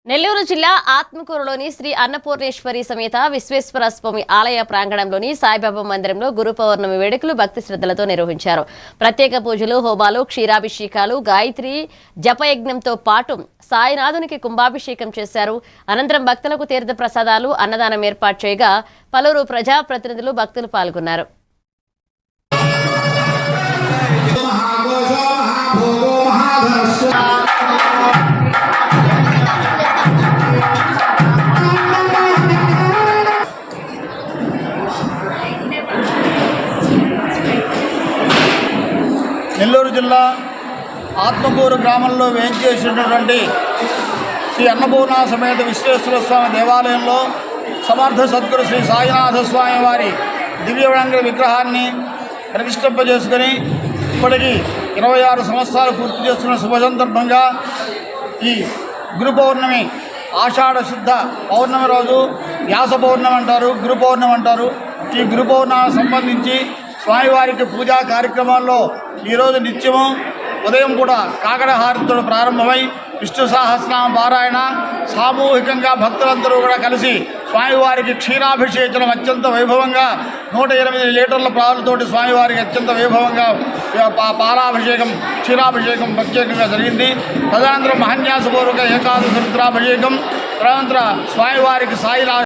నెల్లూరు జిల్లా ఆత్మకూరులోని శ్రీ అన్నపూర్ణేశ్వరి సమేత విశ్వేశ్వర స్వామి ఆలయ ప్రాంగణంలోని సాయిబాబా మందిరంలో గురు పౌర్ణమి వేడుకలు భక్తి శ్రద్ధలతో నిర్వహించారు. ప్రత్యేక పూజలు, హోమాలు, క్షీరాభిషేకాలు, గాయత్రి జపయజ్ఞంతో పాటు సాయినాథునికి కుంభాభిషేకం చేశారు. అనంతరం భక్తులకు తీర్థ ప్రసాదాలు, అన్నదానం ఏర్పాటు చేయగా పలువురు ప్రజాప్రతినిధులు, భక్తులు పాల్గొన్నారు. నెల్లూరు జిల్లా ఆత్మకూరు గ్రామంలో వేంచేసినటువంటి శ్రీ అన్నపూర్ణ సమేత విశ్వేశ్వర స్వామి దేవాలయంలో సమర్థ సద్గురు శ్రీ సాయినాథ స్వామి వారి దివ్యవంగ విగ్రహాన్ని ప్రతిష్ఠింపజేసుకొని ఇప్పటికీ 26 సంవత్సరాలు పూర్తి చేస్తున్న శుభ సందర్భంగా ఈ గురు పౌర్ణమి ఆషాఢ శుద్ధ పౌర్ణమి రోజు వ్యాస పౌర్ణమి అంటారు, గురు పౌర్ణమి అంటారు. ఈ గురు పౌర్ణమికి సంబంధించి స్వామివారికి పూజా కార్యక్రమాల్లో ఈరోజు నిత్యము ఉదయం కూడా కాకడ హారతితో ప్రారంభమై విష్ణు సహస్రనామ పారాయణ సామూహికంగా భక్తులందరూ కూడా కలిసి స్వామివారికి క్షీరాభిషేచనం అత్యంత వైభవంగా 108 లీటర్ల పాలతోటి స్వామివారికి అత్యంత వైభవంగా పాలాభిషేకం, క్షీరాభిషేకం ప్రత్యేకంగా జరిగింది. తదనంతరం మహాన్యాసపూర్వక ఏకాదశ రుద్రాభిషేకం, తదనంతరం స్వామివారికి సాయి